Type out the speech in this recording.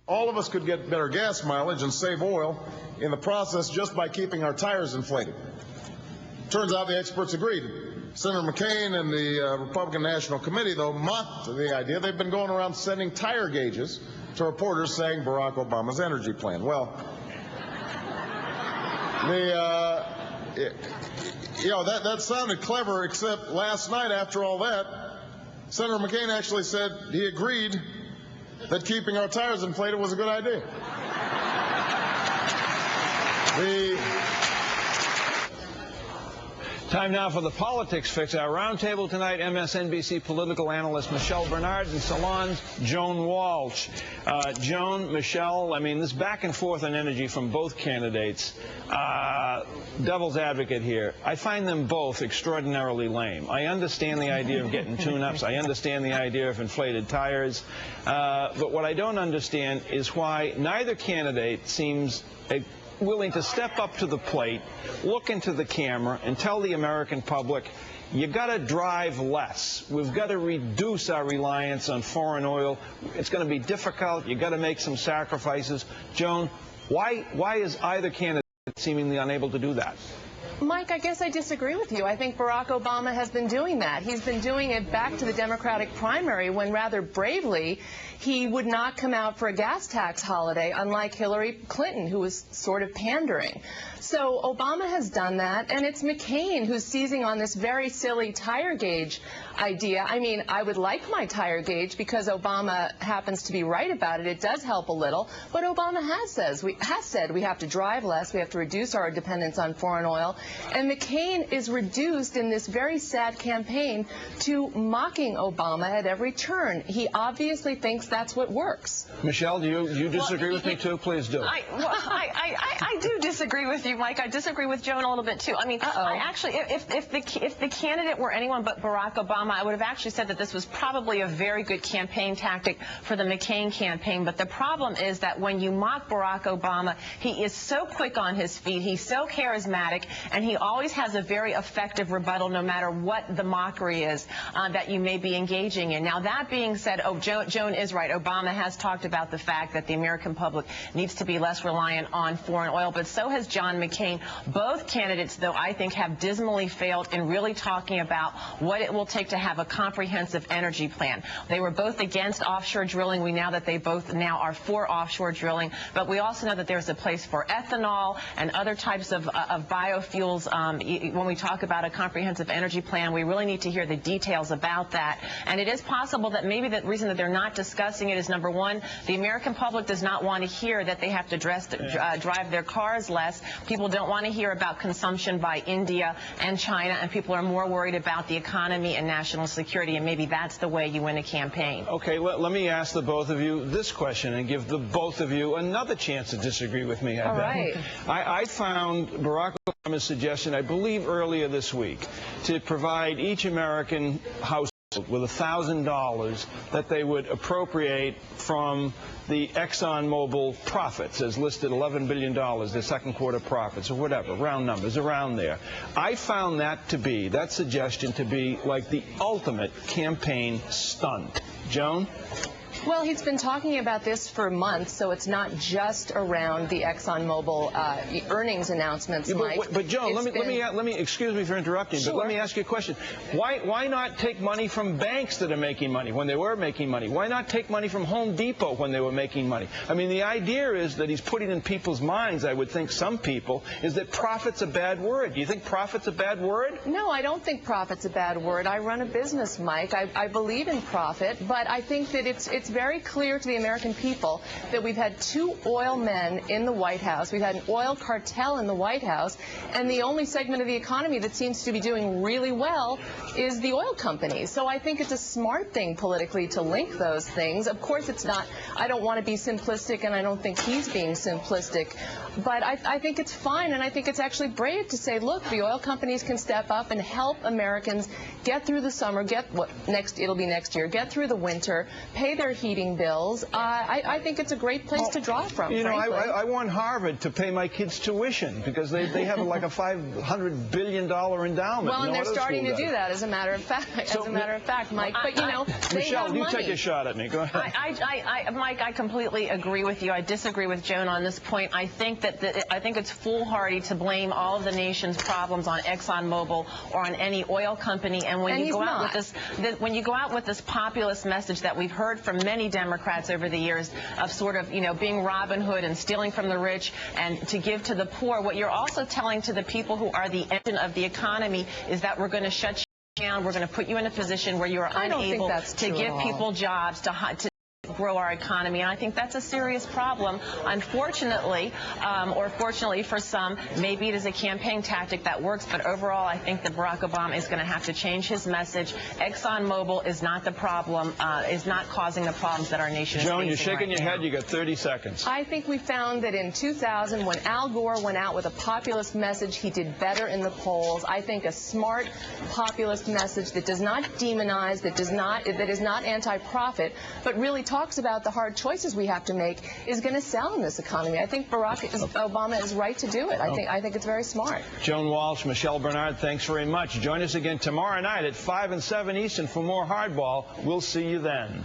All of us could get better gas mileage and save oil in the process just by keeping our tires inflated. Turns out the experts agreed. Senator McCain and the Republican National Committee, though, mocked the idea. They've been going around sending tire gauges to reporters saying Barack Obama's energy plan. Well, that sounded clever, except last night, after all that, Senator McCain actually said he agreed that keeping our tires inflated was a good idea. Time now for the Politics Fix. Our roundtable tonight, MSNBC political analyst Michelle Bernard and Salon's Joan Walsh. Joan, Michelle, I mean, this back and forth on energy from both candidates, devil's advocate here, I find them both extraordinarily lame. I understand the idea of getting tune-ups. I understand the idea of inflated tires. But what I don't understand is why neither candidate seems willing to step up to the plate, look into the camera, and tell the American public, you got to drive less. We've got to reduce our reliance on foreign oil. It's going to be difficult. You got to make some sacrifices. Joan, why is either candidate seemingly unable to do that? Mike, I guess I disagree with you. I think Barack Obama has been doing that. He's been doing it back to the Democratic primary when rather bravely he would not come out for a gas tax holiday, unlike Hillary Clinton, who was sort of pandering. So Obama has done that, and it's McCain who's seizing on this very silly tire gauge idea. I mean, I would like my tire gauge because Obama happens to be right about it. It does help a little, but Obama has said we have to drive less, we have to reduce our dependence on foreign oil, and McCain is reduced in this very sad campaign to mocking Obama at every turn. He obviously thinks that's what works. Michelle, do you disagree with me too? Please do. I do disagree with you, Mike. I disagree with Joan a little bit too. I mean, I actually, if the candidate were anyone but Barack Obama, I would have actually said that this was probably a very good campaign tactic for the McCain campaign. But the problem is that when you mock Barack Obama, he is so quick on his feet, he's so charismatic, and he always has a very effective rebuttal no matter what the mockery is that you may be engaging in. Now, that being said, Joan is right. Obama has talked about the fact that the American public needs to be less reliant on foreign oil, but so has John McCain. Both candidates, though, I think have dismally failed in really talking about what it will take to have a comprehensive energy plan. They were both against offshore drilling. We know that they both now are for offshore drilling, but we also know that there's a place for ethanol and other types of biofuels. When we talk about a comprehensive energy plan, we really need to hear the details about that. And it is possible that maybe the reason that they're not discussing it is, number one, the American public does not want to hear that they have to drive their cars less. People don't want to hear about consumption by India and China, and people are more worried about the economy and national security, and maybe that's the way you win a campaign. Okay, let me ask the both of you this question and give the both of you another chance to disagree with me. All right. I found Barack Obama's suggestion, I believe earlier this week, to provide each American household with $1,000 that they would appropriate from the ExxonMobil profits, as listed $11 billion, their second quarter profits, or whatever, round numbers, around there. I found that suggestion to be like the ultimate campaign stunt. Joan? Well, he's been talking about this for months, so it's not just around the ExxonMobil earnings announcements, Mike. But Joan, let me excuse me for interrupting, Sure. but let me ask you a question. Why not take money from banks that are making money when they were making money? Why not take money from Home Depot when they were making money? I mean, the idea is that he's putting in people's minds, I would think some people, is that profit's a bad word. Do you think profit's a bad word? No, I don't think profit's a bad word. I run a business, Mike. I believe in profit, but I think that it's very clear to the American people that we've had two oil men in the White House. We've had an oil cartel in the White House, and the only segment of the economy that seems to be doing really well is the oil companies. So I think it's a smart thing politically to link those things. Of course, it's not. I don't want to be simplistic, and I don't think he's being simplistic. But I think it's fine, and I think it's actually brave to say, look, the oil companies can step up and help Americans get through the summer, it'll be next year, get through the winter, pay their heating bills. I think it's a great place to draw from, You know, frankly. I want Harvard to pay my kids tuition because they have like a $500 billion endowment. Well, and No they're other starting school to do does. that, as a matter of fact, Mike. But, you know, they Michelle, have you money. take a shot at me. Go ahead. Mike, I completely agree with you. I disagree with Joan on this point. I think it's foolhardy to blame all of the nation's problems on ExxonMobil or on any oil company. And when you go out with this populist message that we've heard from many Democrats over the years of sort of, you know, being Robin Hood and stealing from the rich and to give to the poor, what you're also telling to the people who are the engine of the economy is that we're going to shut you down. We're going to put you in a position where you're unable to give people jobs, to grow our economy, and I think that's a serious problem. Unfortunately, or fortunately for some, maybe it is a campaign tactic that works, but overall I think that Barack Obama is going to have to change his message. ExxonMobil is not the problem, is not causing the problems that our nation is facing. Joan, you're shaking right your now. head. You got 30 seconds. I think we found that in 2000, when Al Gore went out with a populist message, he did better in the polls. I think a smart populist message that does not demonize, that is not anti-profit, but really talks about the hard choices we have to make is going to sell in this economy. I think Obama is right to do it. I think it's very smart. Joan Walsh, Michelle Bernard, thanks very much. Join us again tomorrow night at 5 and 7 Eastern for more Hardball. We'll see you then.